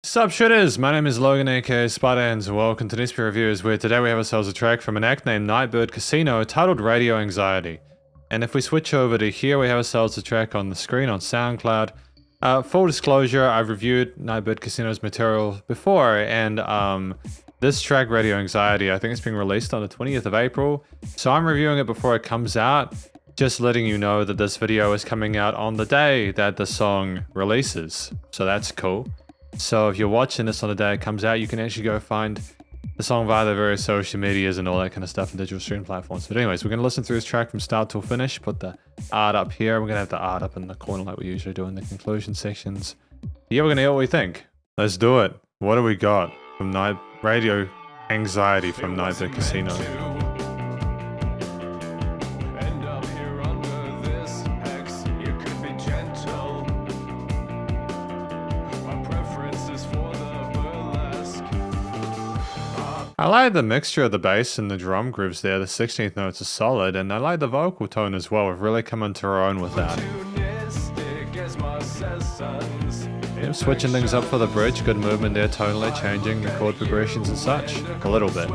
Sup Shredders, my name is Logan aka Spiderhands and welcome to SP Reviews, where today we have ourselves a track from an act named Nightbird Casino titled Radio Anxiety. And if we switch over to here, we have ourselves a track on the screen on SoundCloud. Full disclosure, I've reviewed Nightbird Casino's material before, and this track, Radio Anxiety, I think it's being released on the 20th of April. So I'm reviewing it before it comes out, just letting you know that this video is coming out on the day that the song releases. So that's cool. So if you're watching this on the day it comes out, you can actually go find the song via the various social medias and all that kind of stuff and digital stream platforms. But anyways, we're going to listen through this track from start till finish, put the art up here. We're going to have the art up in the corner like we usually do in the conclusion sections. Yeah, we're going to hear what we think. Let's do it. What do we got from Radio Anxiety from Nightbird Casino? I like the mixture of the bass and the drum grooves there. The 16th notes are solid, and I like the vocal tone as well. We've really come into our own with that. Yep, switching things up for the bridge. Good movement there, tonally changing the chord progressions and such. A little bit.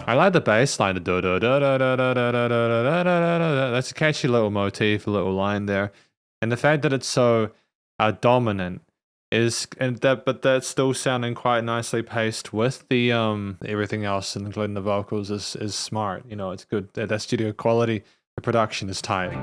I like the bass line. That's a catchy little motif, a little line there. And the fact that it's so dominant is, but that's still sounding quite nicely paced with the everything else, including the vocals, is smart. You know, it's good. That studio quality, the production is tight.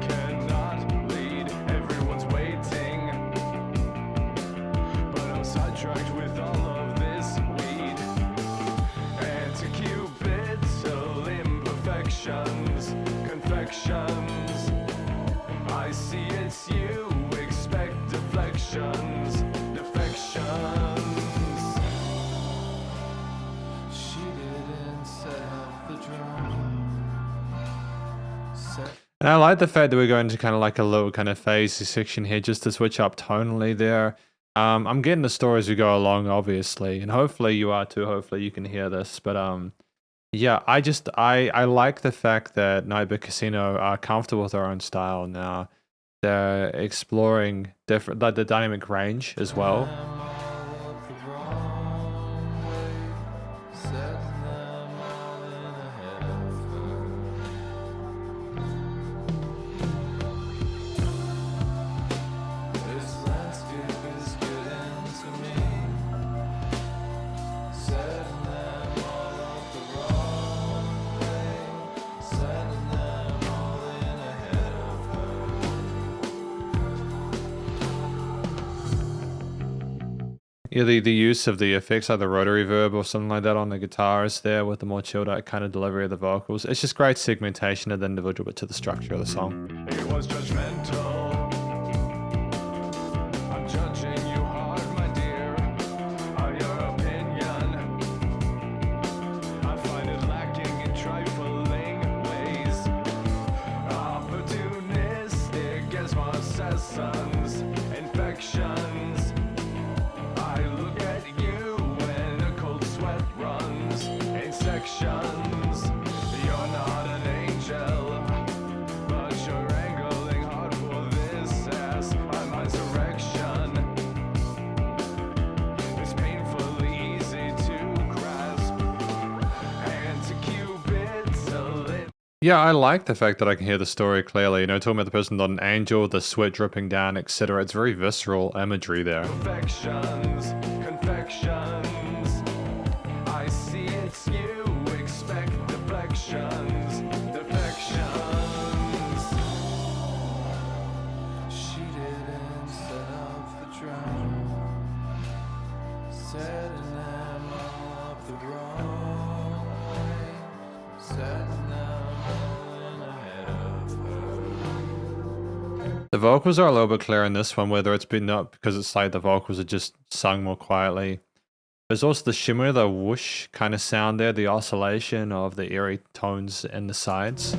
And I like the fact that we're going to kind of like a little kind of phasey section here just to switch up tonally there. I'm getting the story as we go along, obviously, and hopefully you are too. Hopefully you can hear this, but yeah, I like the fact that Nightbird Casino are comfortable with their own style now. They're exploring different, like the dynamic range as well. Yeah, the use of the effects like the rotary verb or something like that on the guitars there with the more chilled out kind of delivery of the vocals. It's just great segmentation of the individual but to the structure of the song. It was judgmental. I'm judging you hard, my dear, on your opinion. I find it lacking in trifling ways. Opportunistic as possessions, infections. You're not an angel, but you're angling hard for this ass. My mind's erection is painfully easy to grasp, and to Cupid's lip. Yeah, I like the fact that I can hear the story clearly. You know, talking about the person not an angel, the sweat dripping down, etc. It's very visceral imagery there. Confections. I see it's you. Defections. She didn't set up the drum, setting them all up the wrong way, setting them all in ahead of her. The vocals are a little bit clearer in this one, whether it's been up because it's like the vocals are just sung more quietly. There's also the shimmer, the whoosh kind of sound there, the oscillation of the eerie tones in the sides.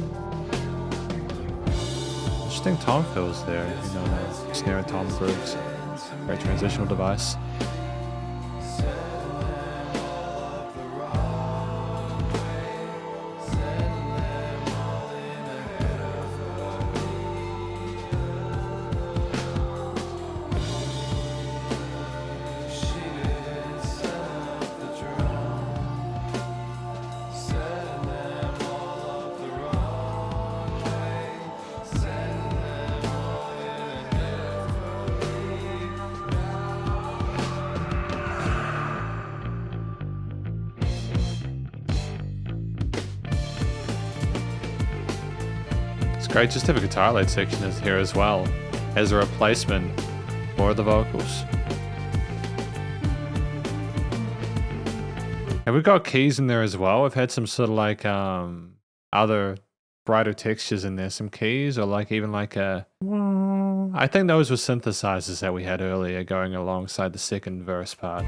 Interesting tom fills there, you know, the snare and tom grooves. Great transitional device. great just to have a guitar lead section is here as well, as a replacement for the vocals. And we've got keys in there as well. We've had some sort of like other brighter textures in there, some keys, or like even like a... I think those were synthesizers that we had earlier going alongside the second verse part.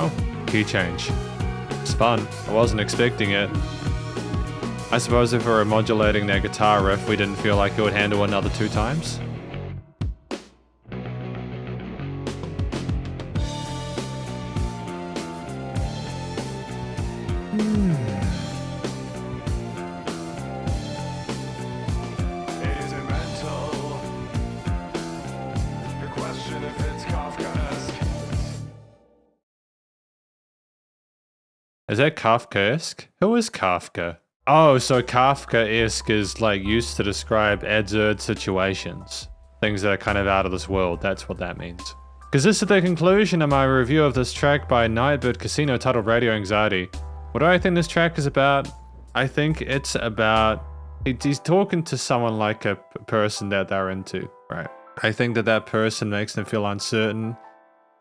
Oh, key change. It's fun. I wasn't expecting it. I suppose if we were modulating that guitar riff, we didn't feel like it would handle another 2 times. Is that Kafkaesque? Who is Kafka? Oh, so Kafkaesque is like used to describe absurd situations. Things that are kind of out of this world, that's what that means. Because this is the conclusion of my review of this track by Nightbird Casino titled Radio Anxiety. What do I think this track is about? I think it's about... He's talking to someone like a person that they're into, right? I think that that person makes them feel uncertain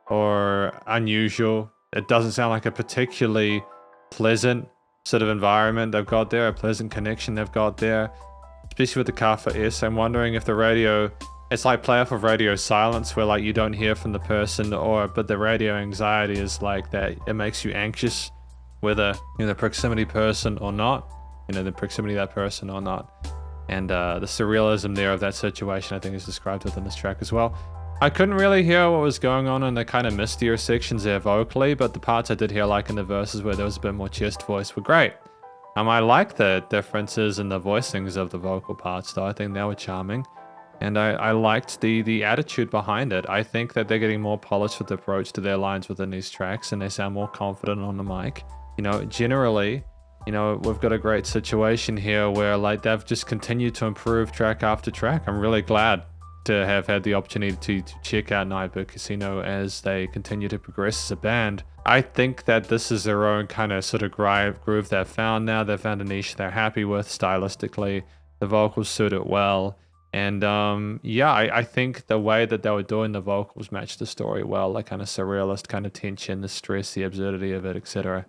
or unusual. It doesn't sound like a particularly pleasant sort of environment they've got there, a pleasant connection they've got there, especially with the Kafka. I'm wondering if the radio, it's like play off of radio silence where like you don't hear from the person, but the radio anxiety is like that, it makes you anxious whether you're the proximity person or not, the proximity of that person or not. And the surrealism there of that situation I think is described within this track as well. I couldn't really hear what was going on in the kind of mistier sections there vocally, but the parts I did hear, like in the verses where there was a bit more chest voice, were great. I like the differences in the voicings of the vocal parts though. I think they were charming. And I liked the attitude behind it. I think that they're getting more polished with the approach to their lines within these tracks, and they sound more confident on the mic. Generally, we've got a great situation here where like they've just continued to improve track after track. I'm really glad to have had the opportunity to check out Nightbird Casino as they continue to progress as a band. I think that this is their own kind of sort of groove they've found now. They've found a niche they're happy with stylistically. The vocals suit it well. And yeah, I think the way that they were doing the vocals matched the story well. The kind of surrealist kind of tension, the stress, the absurdity of it, etc.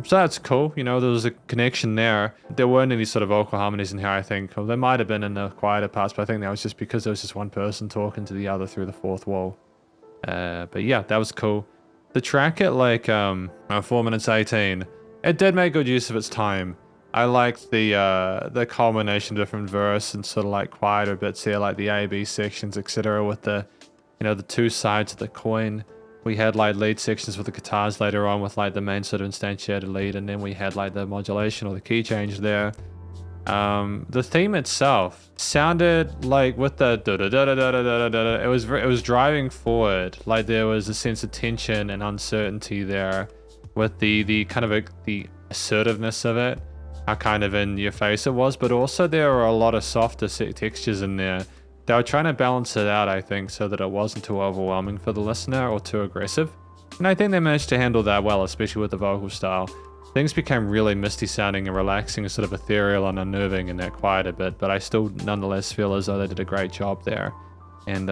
So that's cool. There was a connection there. There weren't any sort of vocal harmonies in here, I think. Well, there might have been in the quieter parts, but I think that was just because there was just one person talking to the other through the fourth wall. But yeah, that was cool. The track at like 4 minutes 18, it did make good use of its time. I liked the culmination of different verse and sort of like quieter bits here, like the A-B sections, etc. with the, the 2 sides of the coin. We had like lead sections with the guitars later on with like the main sort of instantiated lead, and then we had like the modulation or the key change there. The theme itself sounded like with the da-da-da-da-da-da-da-da, it was driving forward, like there was a sense of tension and uncertainty there with the kind of the assertiveness of it, how kind of in your face it was, but also there were a lot of softer textures in there. They were trying to balance it out, I think, so that it wasn't too overwhelming for the listener or too aggressive. And I think they managed to handle that well, especially with the vocal style. Things became really misty sounding and relaxing and sort of ethereal and unnerving in that quieter bit, but I still nonetheless feel as though they did a great job there. And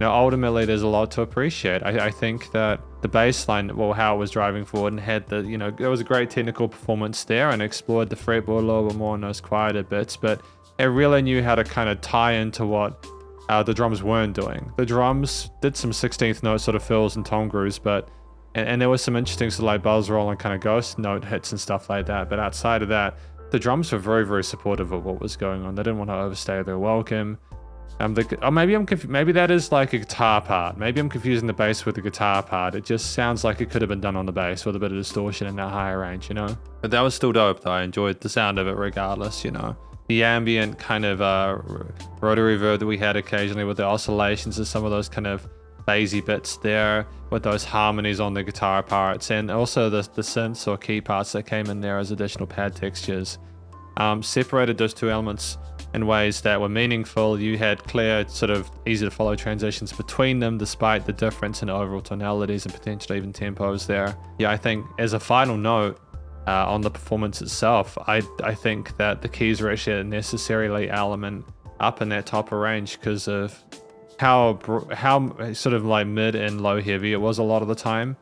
ultimately there's a lot to appreciate. I think that the bass line, well, how it was driving forward and had the, there was a great technical performance there and explored the fretboard a little bit more in those quieter bits, but it really knew how to kind of tie into what the drums weren't doing. The drums did some 16th note sort of fills and tone grooves, but and there was some interesting sort of like buzz roll and kind of ghost note hits and stuff like that. But outside of that, the drums were very, very supportive of what was going on. They didn't want to overstay their welcome. Maybe that is like a guitar part. Maybe I'm confusing the bass with the guitar part. It just sounds like it could have been done on the bass with a bit of distortion in that higher range, But that was still dope though. I enjoyed the sound of it regardless, The ambient kind of rotary reverb that we had occasionally with the oscillations and some of those kind of bassy bits there with those harmonies on the guitar parts, and also the synths or key parts that came in there as additional pad textures. Separated those two elements in ways that were meaningful. You had clear, sort of easy to follow transitions between them, despite the difference in overall tonalities and potentially even tempos there. Yeah, I think as a final note on the performance itself, I think that the keys are actually a necessary element up in that top of range because of how sort of like mid and low heavy it was a lot of the time.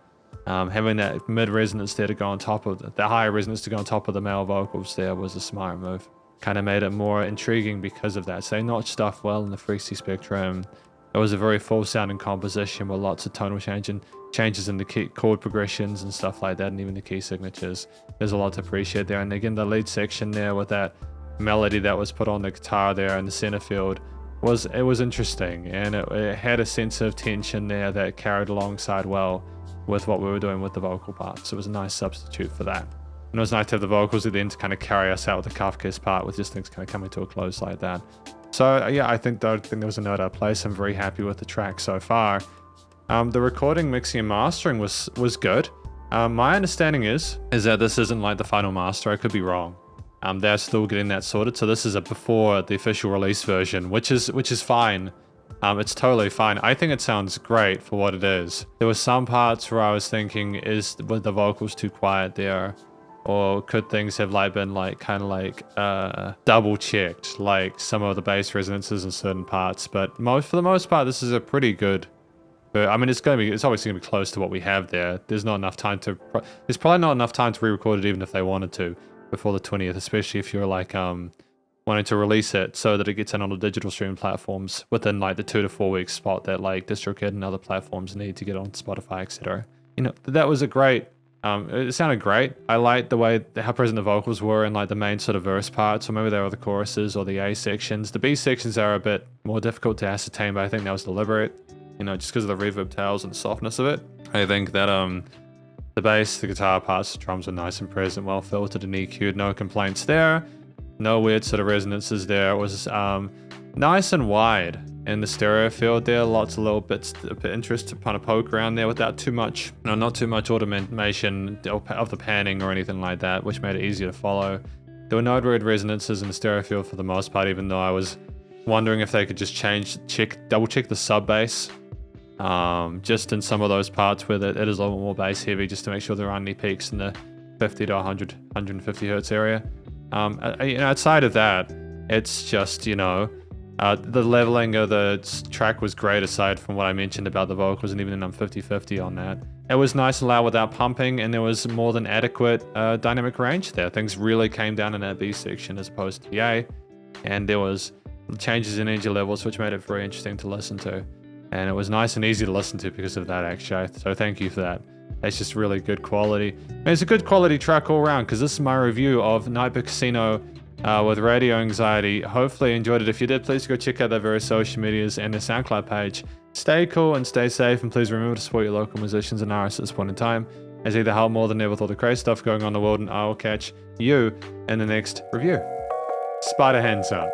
Having that mid resonance there to go on top of the higher resonance to go on top of the male vocals there was a smart move. Kind of made it more intriguing because of that. So they notched stuff well in the frequency spectrum. It was a very full sounding composition with lots of tonal changes in the key chord progressions and stuff like that, and even the key signatures. There's a lot to appreciate there. And again, the lead section there with that melody that was put on the guitar there in the center field was interesting, and it had a sense of tension there that carried alongside well with what we were doing with the vocal parts. It was a nice substitute for that. And it was nice to have the vocals at the end to kind of carry us out with the Kafka's part with just things kind of coming to a close like that. So yeah, I think there was a note out of place. I'm very happy with the track so far. The recording, mixing, and mastering was good. My understanding is that this isn't like the final master. I could be wrong. They're still getting that sorted. So this is a before the official release version, which is fine. It's totally fine. I think it sounds great for what it is. There were some parts where I was thinking, were the vocals too quiet there? Or could things have been kind of double checked, like some of the bass resonances in certain parts? But for the most part, this is a pretty good. I mean, it's obviously gonna be close to what we have there. There's probably not enough time to re-record it, even if they wanted to, before the 20th, especially if you're wanting to release it so that it gets in on the digital streaming platforms within the 2 to 4 week spot that DistroKid and other platforms need to get on Spotify, etc. That was a great. It sounded great. I liked the way how present the vocals were in the main sort of verse parts, or maybe they were the choruses or the A sections. The B sections are a bit more difficult to ascertain, but I think that was deliberate. Just because of the reverb tails and the softness of it. I think that the bass, the guitar parts, the drums are nice and present, well filtered and EQ'd. No complaints there. No weird sort of resonances there. It was nice and wide in the stereo field there. Lots of little bits of interest to kind of poke around there without too much, not too much automation of the panning or anything like that, which made it easier to follow. There were no weird resonances in the stereo field for the most part, even though I was wondering if they could just double check the sub bass. Just in some of those parts where it is a little more bass heavy, just to make sure there aren't any peaks in the 50 to 100, 150 hertz area. Outside of that, it's just, the leveling of the track was great, aside from what I mentioned about the vocals, and even then I'm 50-50 on that. It was nice and loud without pumping, and there was more than adequate dynamic range there. Things really came down in that B section as opposed to the A, and there was changes in energy levels, which made it very interesting to listen to. And it was nice and easy to listen to because of that, actually. So thank you for that. It's just really good quality. And it's a good quality track all around, because this is my review of Nightbird Casino with Radio Anxiety. Hopefully you enjoyed it. If you did, please go check out their various social medias and their SoundCloud page. Stay cool and stay safe, and please remember to support your local musicians and artists at this point in time, as they help more than ever with all the crazy stuff going on in the world, and I will catch you in the next review. Spiderhands Out.